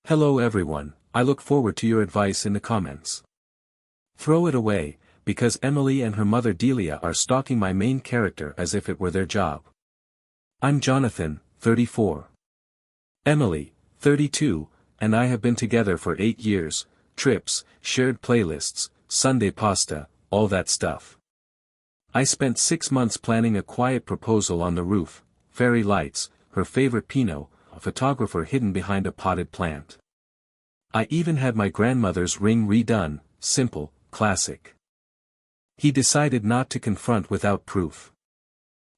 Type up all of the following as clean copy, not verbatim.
Hello everyone, I look forward to your advice in the comments. Throw it away, because Emily and her mother Delia are stalking my main character as if it were their job. I'm Jonathan, 34. Emily, 32, and I have been together for 8 years, trips, shared playlists, Sunday pasta, all that stuff. I spent 6 months planning a quiet proposal on the roof, fairy lights, her favorite Pinot, a photographer hidden behind a potted plant. I even had my grandmother's ring redone, simple, classic. He decided not to confront without proof.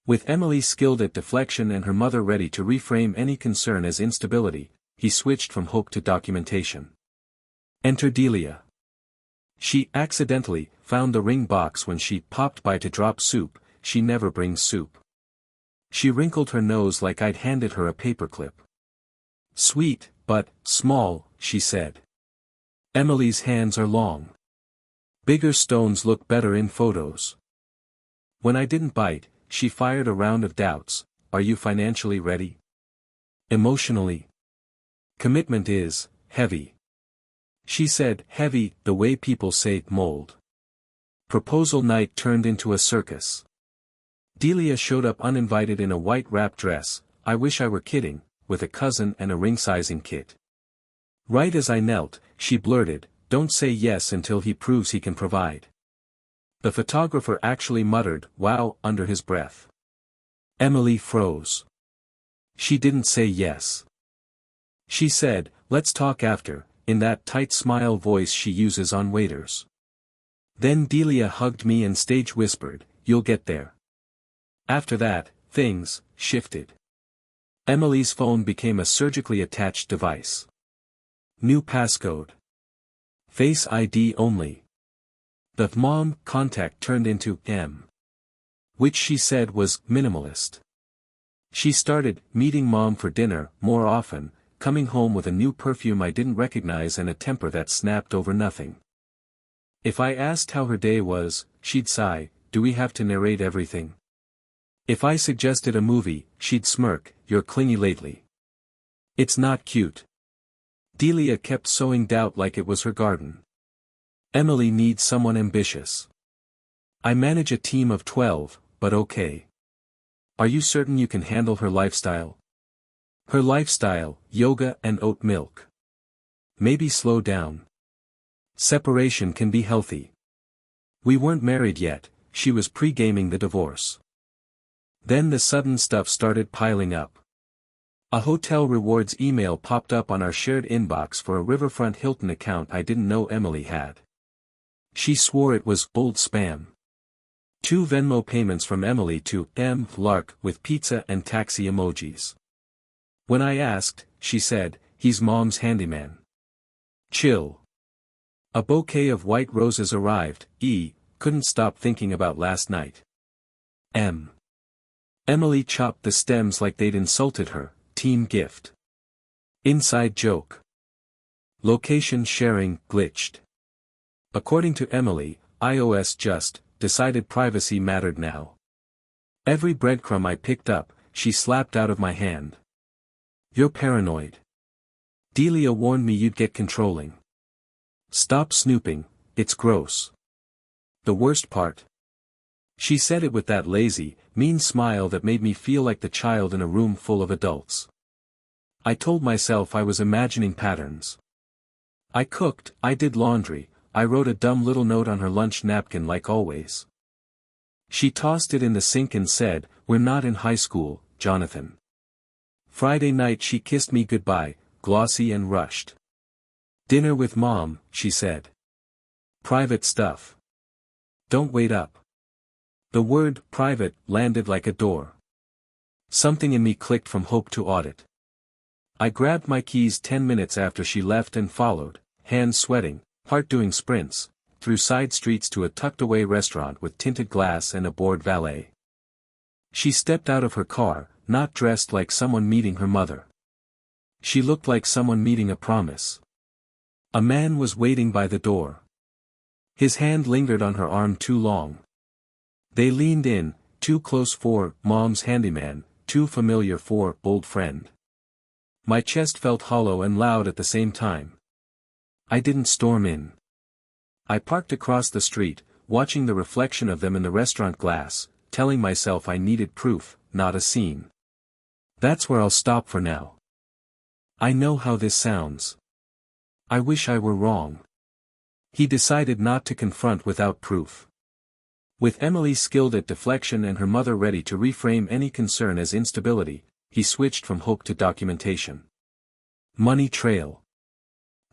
With Emily skilled at deflection and her mother ready to reframe any concern as instability, he switched from hope to documentation. Enter Delia. She accidentally found the ring box when she popped by to drop soup. She never brings soup. She wrinkled her nose like I'd handed her a paperclip. Sweet, but small, she said. Emily's hands are long. Bigger stones look better in photos. When I didn't bite, she fired a round of doubts. Are you financially ready? Emotionally? Commitment is heavy. She said heavy, the way people say mold. Proposal night turned into a circus. Delia showed up uninvited in a white wrap dress, I wish I were kidding, with a cousin and a ring-sizing kit. Right as I knelt, she blurted, "Don't say yes until he proves he can provide." The photographer actually muttered, "Wow," under his breath. Emily froze. She didn't say yes. She said, "Let's talk after," in that tight smile voice she uses on waiters. Then Delia hugged me and stage whispered, "You'll get there." After that, things shifted. Emily's phone became a surgically attached device. New passcode. Face ID only. The mom contact turned into M. Which she said was minimalist. She started meeting mom for dinner more often, coming home with a new perfume I didn't recognize and a temper that snapped over nothing. If I asked how her day was, she'd sigh, "Do we have to narrate everything?" If I suggested a movie, she'd smirk, "You're clingy lately." It's not cute. Delia kept sowing doubt like it was her garden. Emily needs someone ambitious. I manage a team of 12, but okay. Are you certain you can handle her lifestyle? Her lifestyle, yoga and oat milk. Maybe slow down. Separation can be healthy. We weren't married yet, she was pre-gaming the divorce. Then the sudden stuff started piling up. A hotel rewards email popped up on our shared inbox for a Riverfront Hilton account I didn't know Emily had. She swore it was old spam. 2 Venmo payments from Emily to M. Lark with pizza and taxi emojis. When I asked, she said, "He's mom's handyman." Chill. A bouquet of white roses arrived, couldn't stop thinking about last night. M. Emily chopped the stems like they'd insulted her, team gift. Inside joke. Location sharing glitched. According to Emily, iOS just decided privacy mattered now. Every breadcrumb I picked up, she slapped out of my hand. You're paranoid. Delia warned me you'd get controlling. Stop snooping, it's gross. The worst part? She said it with that lazy, mean smile that made me feel like the child in a room full of adults. I told myself I was imagining patterns. I cooked, I did laundry, I wrote a dumb little note on her lunch napkin like always. She tossed it in the sink and said, "We're not in high school, Jonathan." Friday night she kissed me goodbye, glossy and rushed. "Dinner with mom," she said. "Private stuff. Don't wait up." The word private landed like a door. Something in me clicked from hope to audit. I grabbed my keys 10 minutes after she left and followed, hands sweating, heart doing sprints, through side streets to a tucked-away restaurant with tinted glass and a bored valet. She stepped out of her car, not dressed like someone meeting her mother. She looked like someone meeting a promise. A man was waiting by the door. His hand lingered on her arm too long. They leaned in, too close for mom's handyman, too familiar for old friend. My chest felt hollow and loud at the same time. I didn't storm in. I parked across the street, watching the reflection of them in the restaurant glass, telling myself I needed proof, not a scene. That's where I'll stop for now. I know how this sounds. I wish I were wrong. He decided not to confront without proof. With Emily skilled at deflection and her mother ready to reframe any concern as instability, he switched from hope to documentation. Money trail.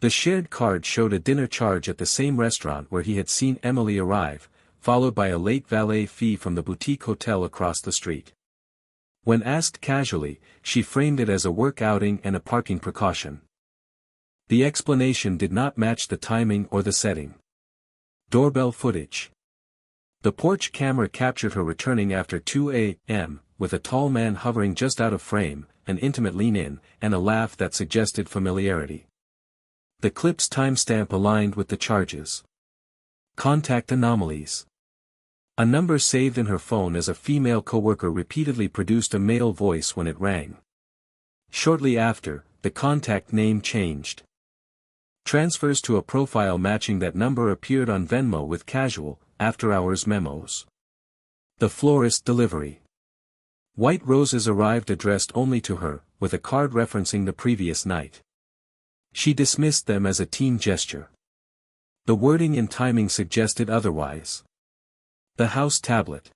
The shared card showed a dinner charge at the same restaurant where he had seen Emily arrive, followed by a late valet fee from the boutique hotel across the street. When asked casually, she framed it as a work outing and a parking precaution. The explanation did not match the timing or the setting. Doorbell footage. The porch camera captured her returning after 2 a.m., with a tall man hovering just out of frame, an intimate lean-in, and a laugh that suggested familiarity. The clip's timestamp aligned with the charges. Contact anomalies. A number saved in her phone as a female coworker repeatedly produced a male voice when it rang. Shortly after, the contact name changed. Transfers to a profile matching that number appeared on Venmo with casual, after-hours memos. The florist delivery. White roses arrived addressed only to her, with a card referencing the previous night. She dismissed them as a team gesture. The wording and timing suggested otherwise. The house tablet.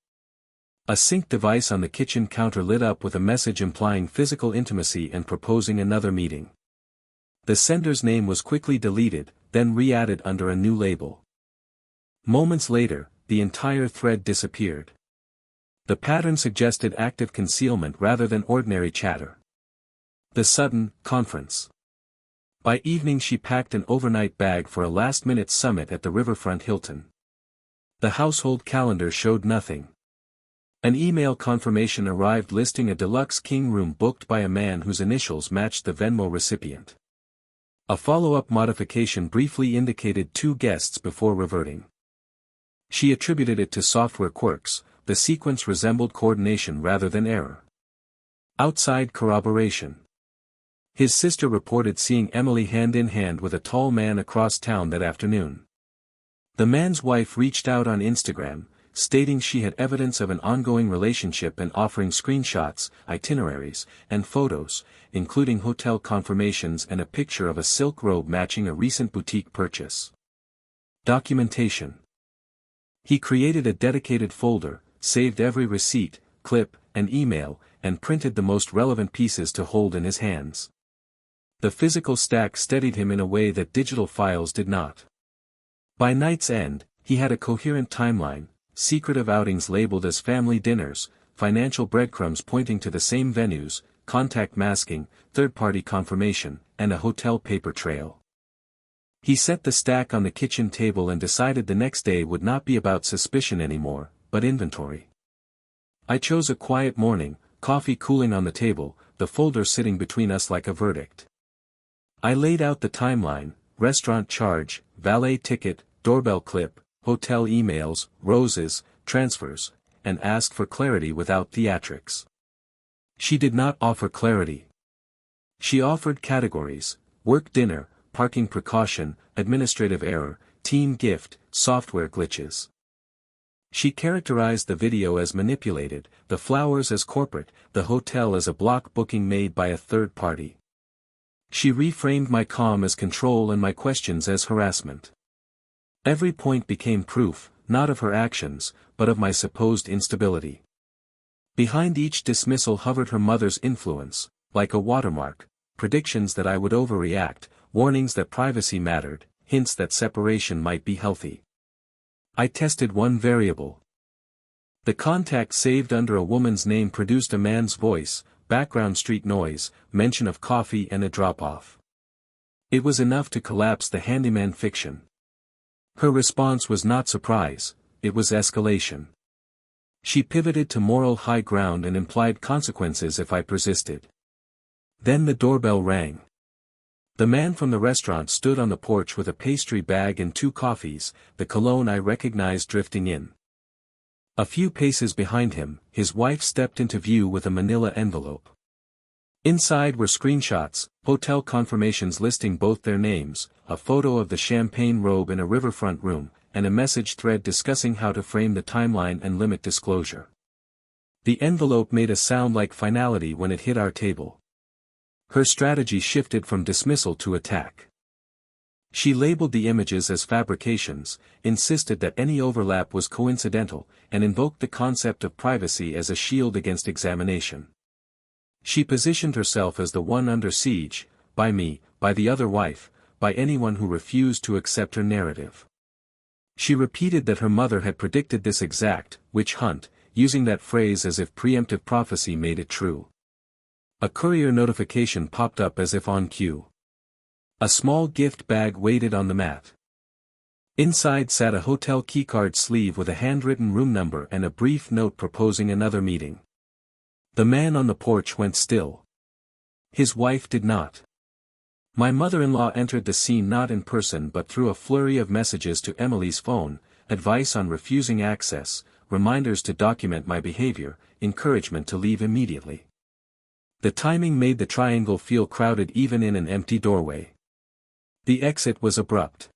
A sync device on the kitchen counter lit up with a message implying physical intimacy and proposing another meeting. The sender's name was quickly deleted, then re-added under a new label. Moments later, the entire thread disappeared. The pattern suggested active concealment rather than ordinary chatter. The sudden conference. By evening she packed an overnight bag for a last-minute summit at the Riverfront Hilton. The household calendar showed nothing. An email confirmation arrived listing a deluxe king room booked by a man whose initials matched the Venmo recipient. A follow-up modification briefly indicated 2 guests before reverting. She attributed it to software quirks. The sequence resembled coordination rather than error. Outside corroboration. His sister reported seeing Emily hand-in-hand with a tall man across town that afternoon. The man's wife reached out on Instagram, stating she had evidence of an ongoing relationship and offering screenshots, itineraries, and photos, including hotel confirmations and a picture of a silk robe matching a recent boutique purchase. Documentation. He created a dedicated folder, saved every receipt, clip, and email, and printed the most relevant pieces to hold in his hands. The physical stack steadied him in a way that digital files did not. By night's end, he had a coherent timeline, secretive outings labeled as family dinners, financial breadcrumbs pointing to the same venues, contact masking, third-party confirmation, and a hotel paper trail. He set the stack on the kitchen table and decided the next day would not be about suspicion anymore, but inventory. I chose a quiet morning, coffee cooling on the table, the folder sitting between us like a verdict. I laid out the timeline, restaurant charge, valet ticket, doorbell clip, hotel emails, roses, transfers, and asked for clarity without theatrics. She did not offer clarity. She offered categories: work dinner, parking precaution, administrative error, team gift, software glitches. She characterized the video as manipulated, the flowers as corporate, the hotel as a block booking made by a third party. She reframed my calm as control and my questions as harassment. Every point became proof, not of her actions, but of my supposed instability. Behind each dismissal hovered her mother's influence, like a watermark, predictions that I would overreact, warnings that privacy mattered, hints that separation might be healthy. I tested one variable. The contact saved under a woman's name produced a man's voice, background street noise, mention of coffee and a drop-off. It was enough to collapse the handyman fiction. Her response was not surprise, it was escalation. She pivoted to moral high ground and implied consequences if I persisted. Then the doorbell rang. The man from the restaurant stood on the porch with a pastry bag and 2 coffees, the cologne I recognized drifting in. A few paces behind him, his wife stepped into view with a manila envelope. Inside were screenshots, hotel confirmations listing both their names, a photo of the champagne robe in a riverfront room, and a message thread discussing how to frame the timeline and limit disclosure. The envelope made a sound like finality when it hit our table. Her strategy shifted from dismissal to attack. She labeled the images as fabrications, insisted that any overlap was coincidental, and invoked the concept of privacy as a shield against examination. She positioned herself as the one under siege, by me, by the other wife, by anyone who refused to accept her narrative. She repeated that her mother had predicted this exact witch hunt, using that phrase as if preemptive prophecy made it true. A courier notification popped up as if on cue. A small gift bag waited on the mat. Inside sat a hotel keycard sleeve with a handwritten room number and a brief note proposing another meeting. The man on the porch went still. His wife did not. My mother-in-law entered the scene not in person but through a flurry of messages to Emily's phone, advice on refusing access, reminders to document my behavior, encouragement to leave immediately. The timing made the triangle feel crowded even in an empty doorway. The exit was abrupt.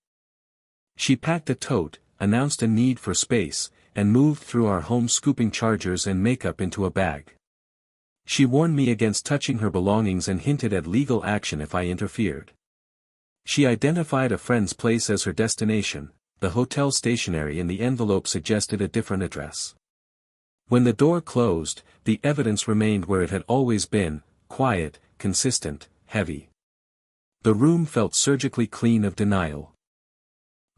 She packed a tote, announced a need for space, and moved through our home scooping chargers and makeup into a bag. She warned me against touching her belongings and hinted at legal action if I interfered. She identified a friend's place as her destination, the hotel stationery in the envelope suggested a different address. When the door closed, the evidence remained where it had always been, quiet, consistent, heavy. The room felt surgically clean of denial.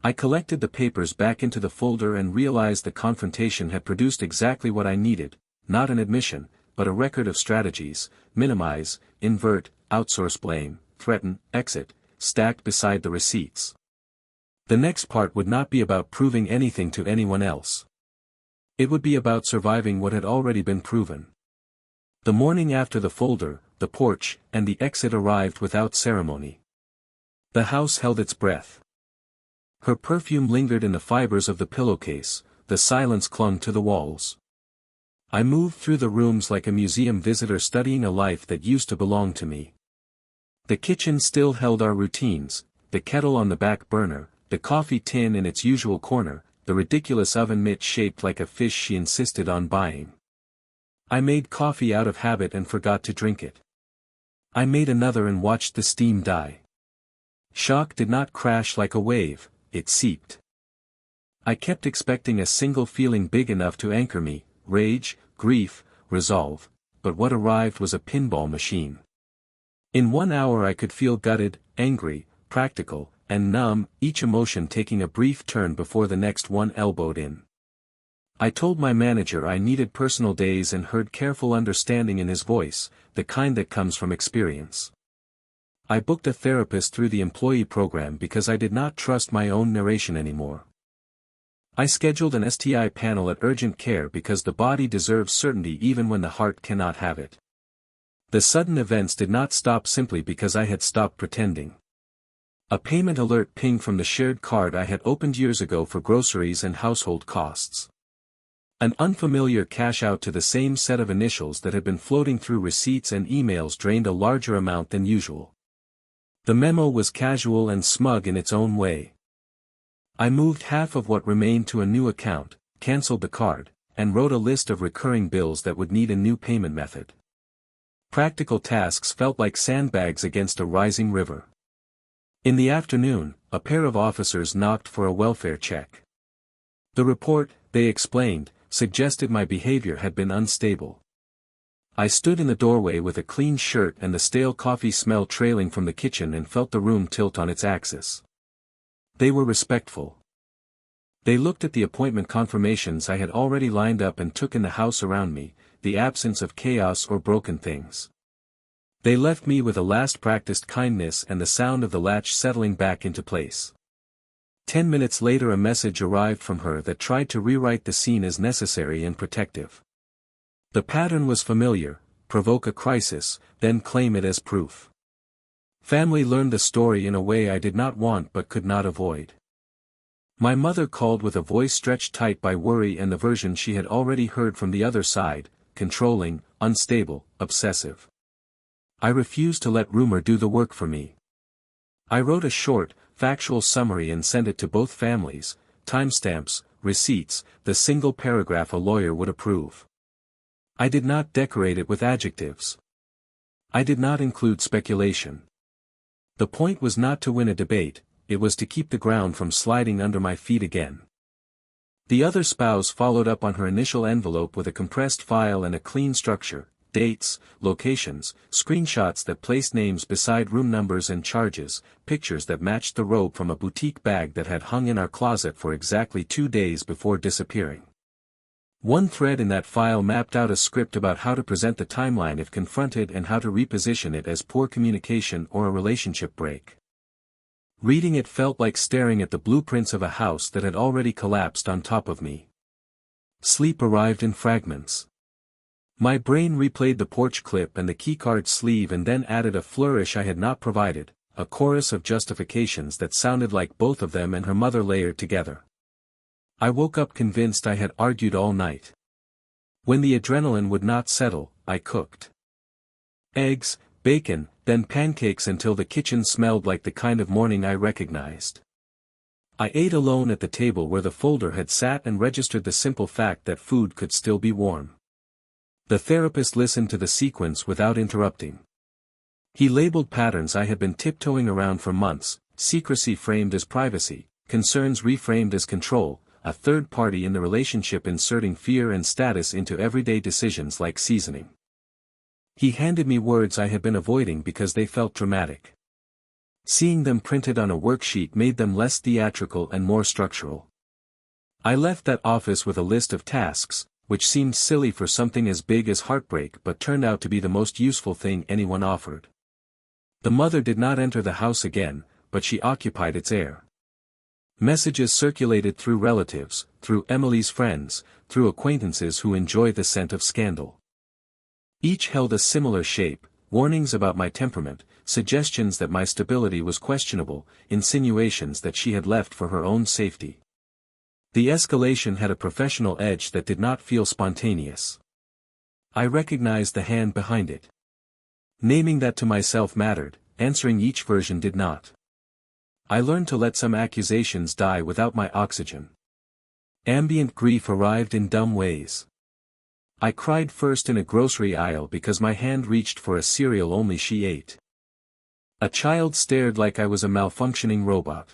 I collected the papers back into the folder and realized the confrontation had produced exactly what I needed, not an admission, but a record of strategies: minimize, invert, outsource blame, threaten, exit, stacked beside the receipts. The next part would not be about proving anything to anyone else. It would be about surviving what had already been proven. The morning after the folder, the porch, and the exit arrived without ceremony. The house held its breath. Her perfume lingered in the fibers of the pillowcase, the silence clung to the walls. I moved through the rooms like a museum visitor studying a life that used to belong to me. The kitchen still held our routines, the kettle on the back burner, the coffee tin in its usual corner, the ridiculous oven mitt shaped like a fish she insisted on buying. I made coffee out of habit and forgot to drink it. I made another and watched the steam die. Shock did not crash like a wave, it seeped. I kept expecting a single feeling big enough to anchor me: rage, grief, resolve, but what arrived was a pinball machine. In 1 hour I could feel gutted, angry, practical, and numb, each emotion taking a brief turn before the next one elbowed in. I told my manager I needed personal days and heard careful understanding in his voice, the kind that comes from experience. I booked a therapist through the employee program because I did not trust my own narration anymore. I scheduled an STI panel at urgent care because the body deserves certainty even when the heart cannot have it. The sudden events did not stop simply because I had stopped pretending. A payment alert pinged from the shared card I had opened years ago for groceries and household costs. An unfamiliar cash out to the same set of initials that had been floating through receipts and emails drained a larger amount than usual. The memo was casual and smug in its own way. I moved half of what remained to a new account, cancelled the card, and wrote a list of recurring bills that would need a new payment method. Practical tasks felt like sandbags against a rising river. In the afternoon, a pair of officers knocked for a welfare check. The report, they explained, suggested my behavior had been unstable. I stood in the doorway with a clean shirt and the stale coffee smell trailing from the kitchen and felt the room tilt on its axis. They were respectful. They looked at the appointment confirmations I had already lined up and took in the house around me, the absence of chaos or broken things. They left me with a last practiced kindness and the sound of the latch settling back into place. 10 minutes later a message arrived from her that tried to rewrite the scene as necessary and protective. The pattern was familiar: provoke a crisis, then claim it as proof. Family learned the story in a way I did not want but could not avoid. My mother called with a voice stretched tight by worry and the version she had already heard from the other side: controlling, unstable, obsessive. I refused to let rumor do the work for me. I wrote a short, factual summary and sent it to both families, timestamps, receipts, the single paragraph a lawyer would approve. I did not decorate it with adjectives. I did not include speculation. The point was not to win a debate, it was to keep the ground from sliding under my feet again. The other spouse followed up on her initial envelope with a compressed file and a clean structure, dates, locations, screenshots that placed names beside room numbers and charges, pictures that matched the robe from a boutique bag that had hung in our closet for exactly 2 days before disappearing. One thread in that file mapped out a script about how to present the timeline if confronted and how to reposition it as poor communication or a relationship break. Reading it felt like staring at the blueprints of a house that had already collapsed on top of me. Sleep arrived in fragments. My brain replayed the porch clip and the keycard sleeve and then added a flourish I had not provided, a chorus of justifications that sounded like both of them and her mother layered together. I woke up convinced I had argued all night. When the adrenaline would not settle, I cooked eggs, bacon, then pancakes until the kitchen smelled like the kind of morning I recognized. I ate alone at the table where the folder had sat and registered the simple fact that food could still be warm. The therapist listened to the sequence without interrupting. He labeled patterns I had been tiptoeing around for months, secrecy framed as privacy, concerns reframed as control, a third party in the relationship inserting fear and status into everyday decisions like seasoning. He handed me words I had been avoiding because they felt dramatic. Seeing them printed on a worksheet made them less theatrical and more structural. I left that office with a list of tasks, which seemed silly for something as big as heartbreak but turned out to be the most useful thing anyone offered. The mother did not enter the house again, but she occupied its air. Messages circulated through relatives, through Emily's friends, through acquaintances who enjoy the scent of scandal. Each held a similar shape, warnings about my temperament, suggestions that my stability was questionable, insinuations that she had left for her own safety. The escalation had a professional edge that did not feel spontaneous. I recognized the hand behind it. Naming that to myself mattered, answering each version did not. I learned to let some accusations die without my oxygen. Ambient grief arrived in dumb ways. I cried first in a grocery aisle because my hand reached for a cereal only she ate. A child stared like I was a malfunctioning robot.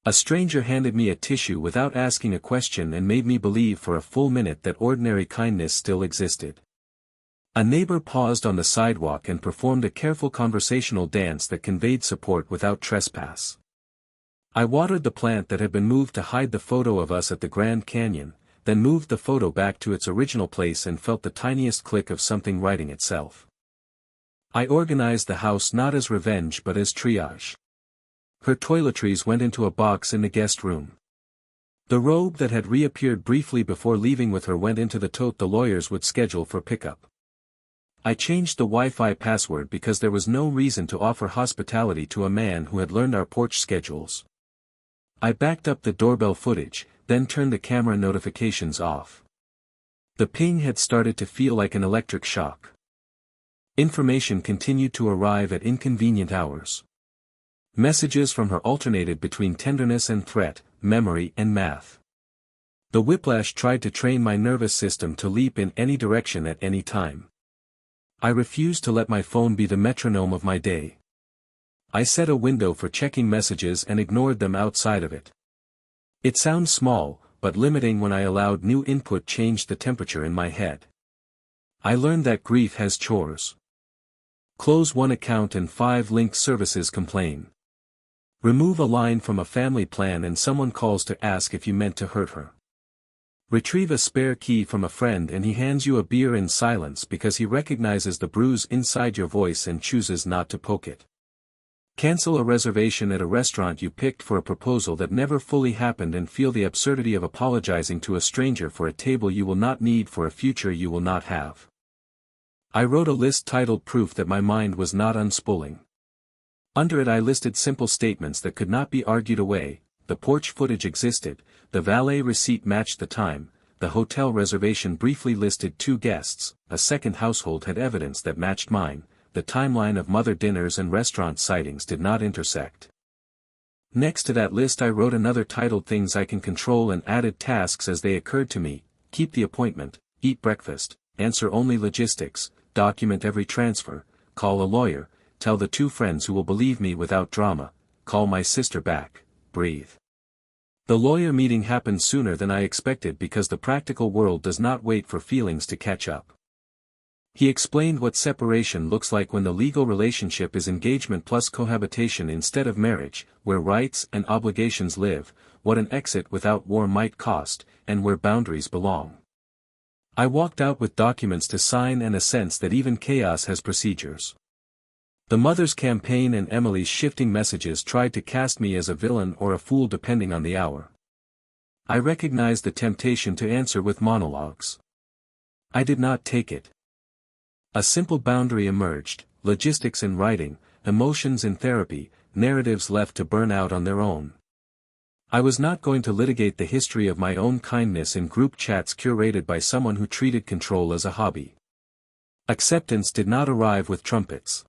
A stranger handed me a tissue without asking a question and made me believe for a full minute that ordinary kindness still existed. A neighbor paused on the sidewalk and performed a careful conversational dance that conveyed support without trespass. I watered the plant that had been moved to hide the photo of us at the Grand Canyon, then moved the photo back to its original place and felt the tiniest click of something righting itself. I organized the house not as revenge but as triage. Her toiletries went into a box in the guest room. The robe that had reappeared briefly before leaving with her went into the tote the lawyers would schedule for pickup. I changed the Wi-Fi password because there was no reason to offer hospitality to a man who had learned our porch schedules. I backed up the doorbell footage, then turned the camera notifications off. The ping had started to feel like an electric shock. Information continued to arrive at inconvenient hours. Messages from her alternated between tenderness and threat, memory and math. The whiplash tried to train my nervous system to leap in any direction at any time. I refused to let my phone be the metronome of my day. I set a window for checking messages and ignored them outside of it. It sounds small, but limiting when I allowed new input changed the temperature in my head. I learned that grief has chores. Close one account and 5 linked services complain. Remove a line from a family plan and someone calls to ask if you meant to hurt her. Retrieve a spare key from a friend and he hands you a beer in silence because he recognizes the bruise inside your voice and chooses not to poke it. Cancel a reservation at a restaurant you picked for a proposal that never fully happened and feel the absurdity of apologizing to a stranger for a table you will not need for a future you will not have. I wrote a list titled Proof that my mind was not unspooling. Under it I listed simple statements that could not be argued away. The porch footage existed, the valet receipt matched the time, the hotel reservation briefly listed 2 guests, a second household had evidence that matched mine, the timeline of mother dinners and restaurant sightings did not intersect. Next to that list I wrote another titled Things I Can Control and added tasks as they occurred to me: keep the appointment, eat breakfast, answer only logistics, document every transfer, call a lawyer, tell the 2 friends who will believe me without drama, call my sister back, breathe. The lawyer meeting happened sooner than I expected because the practical world does not wait for feelings to catch up. He explained what separation looks like when the legal relationship is engagement plus cohabitation instead of marriage, where rights and obligations live, what an exit without war might cost, and where boundaries belong. I walked out with documents to sign and a sense that even chaos has procedures. The mother's campaign and Emily's shifting messages tried to cast me as a villain or a fool depending on the hour. I recognized the temptation to answer with monologues. I did not take it. A simple boundary emerged: logistics in writing, emotions in therapy, narratives left to burn out on their own. I was not going to litigate the history of my own kindness in group chats curated by someone who treated control as a hobby. Acceptance did not arrive with trumpets.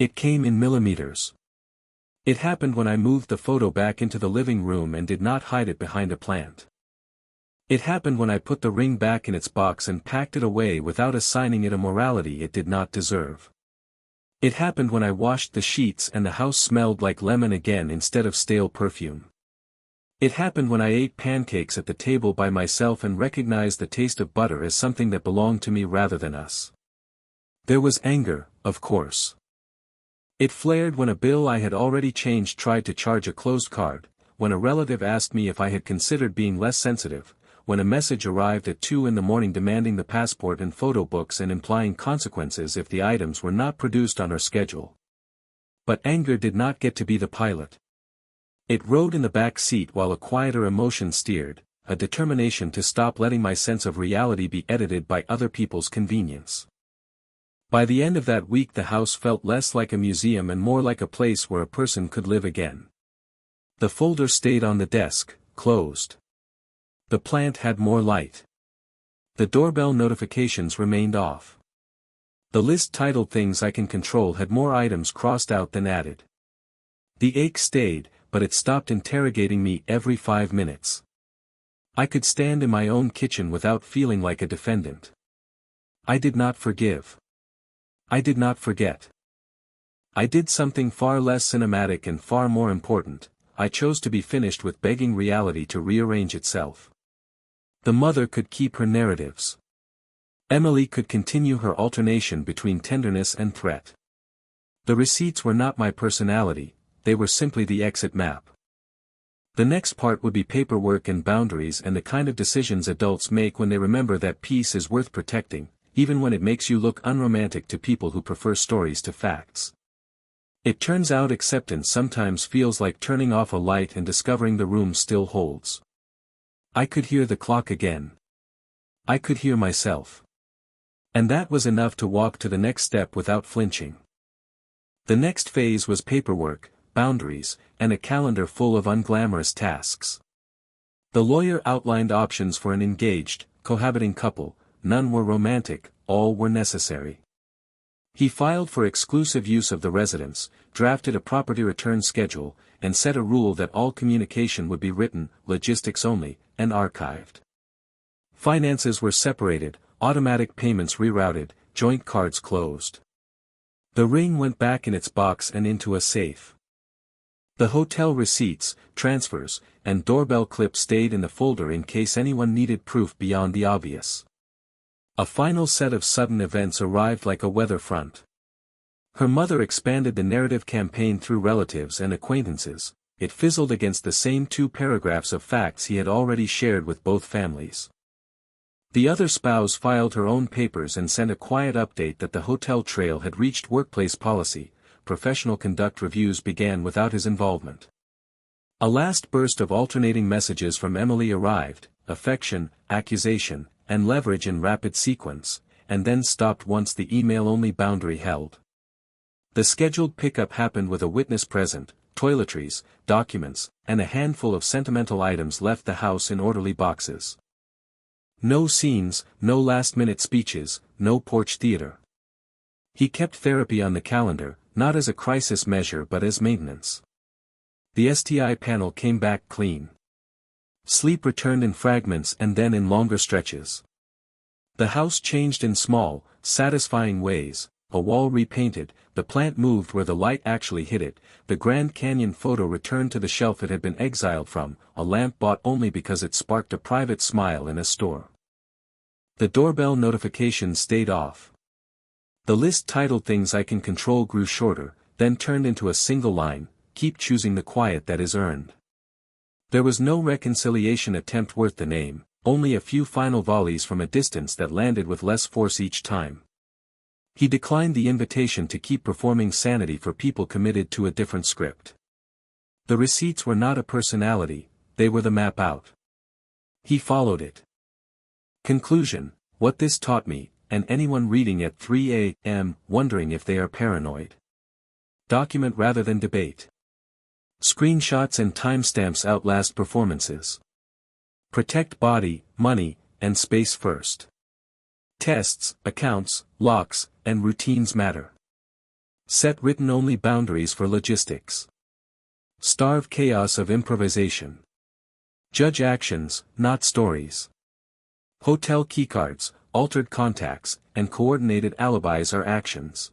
It came in millimeters. It happened when I moved the photo back into the living room and did not hide it behind a plant. It happened when I put the ring back in its box and packed it away without assigning it a morality it did not deserve. It happened when I washed the sheets and the house smelled like lemon again instead of stale perfume. It happened when I ate pancakes at the table by myself and recognized the taste of butter as something that belonged to me rather than us. There was anger, of course. It flared when a bill I had already changed tried to charge a closed card, when a relative asked me if I had considered being less sensitive, when a message arrived at 2 a.m. demanding the passport and photo books and implying consequences if the items were not produced on her schedule. But anger did not get to be the pilot. It rode in the back seat while a quieter emotion steered, a determination to stop letting my sense of reality be edited by other people's convenience. By the end of that week the house felt less like a museum and more like a place where a person could live again. The folder stayed on the desk, closed. The plant had more light. The doorbell notifications remained off. The list titled Things I Can Control had more items crossed out than added. The ache stayed, but it stopped interrogating me every 5 minutes. I could stand in my own kitchen without feeling like a defendant. I did not forgive. I did not forget. I did something far less cinematic and far more important. I chose to be finished with begging reality to rearrange itself. The mother could keep her narratives. Emily could continue her alternation between tenderness and threat. The receipts were not my personality, they were simply the exit map. The next part would be paperwork and boundaries and the kind of decisions adults make when they remember that peace is worth protecting, even when it makes you look unromantic to people who prefer stories to facts. It turns out acceptance sometimes feels like turning off a light and discovering the room still holds. I could hear the clock again. I could hear myself. And that was enough to walk to the next step without flinching. The next phase was paperwork, boundaries, and a calendar full of unglamorous tasks. The lawyer outlined options for an engaged, cohabiting couple. None were romantic, all were necessary. He filed for exclusive use of the residence, drafted a property return schedule, and set a rule that all communication would be written, logistics only, and archived. Finances were separated, automatic payments rerouted, joint cards closed. The ring went back in its box and into a safe. The hotel receipts, transfers, and doorbell clips stayed in the folder in case anyone needed proof beyond the obvious. A final set of sudden events arrived like a weather front. Her mother expanded the narrative campaign through relatives and acquaintances. It fizzled against the same 2 paragraphs of facts he had already shared with both families. The other spouse filed her own papers and sent a quiet update that the hotel trail had reached workplace policy. Professional conduct reviews began without his involvement. A last burst of alternating messages from Emily arrived, affection, accusation, and leverage in rapid sequence, and then stopped once the email-only boundary held. The scheduled pickup happened with a witness present, toiletries, documents, and a handful of sentimental items left the house in orderly boxes. No scenes, no last-minute speeches, no porch theater. He kept therapy on the calendar, not as a crisis measure but as maintenance. The STI panel came back clean. Sleep returned in fragments and then in longer stretches. The house changed in small, satisfying ways, a wall repainted, the plant moved where the light actually hit it, the Grand Canyon photo returned to the shelf it had been exiled from, a lamp bought only because it sparked a private smile in a store. The doorbell notification stayed off. The list titled Things I Can Control grew shorter, then turned into a single line, keep choosing the quiet that is earned. There was no reconciliation attempt worth the name, only a few final volleys from a distance that landed with less force each time. He declined the invitation to keep performing sanity for people committed to a different script. The receipts were not a personality, they were the map out. He followed it. Conclusion: what this taught me, and anyone reading at 3 a.m. wondering if they are paranoid. Document rather than debate. Screenshots and timestamps outlast performances. Protect body, money, and space first. Tests, accounts, locks, and routines matter. Set written-only boundaries for logistics. Starve chaos of improvisation. Judge actions, not stories. Hotel keycards, altered contacts, and coordinated alibis are actions.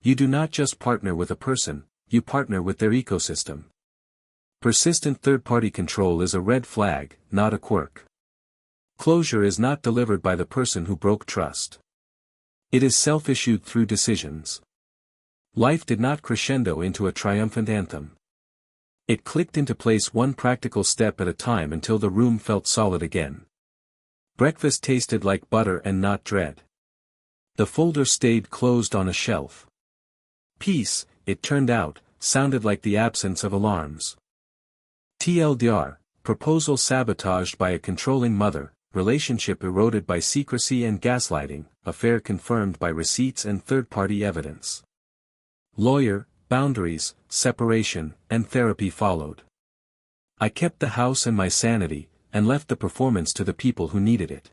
You do not just partner with a person, you partner with their ecosystem. Persistent third-party control is a red flag, not a quirk. Closure is not delivered by the person who broke trust. It is self-issued through decisions. Life did not crescendo into a triumphant anthem. It clicked into place one practical step at a time until the room felt solid again. Breakfast tasted like butter and not dread. The folder stayed closed on a shelf. Peace, it turned out, sounded like the absence of alarms. TLDR, proposal sabotaged by a controlling mother, relationship eroded by secrecy and gaslighting, affair confirmed by receipts and third-party evidence. Lawyer, boundaries, separation, and therapy followed. I kept the house and my sanity, and left the performance to the people who needed it.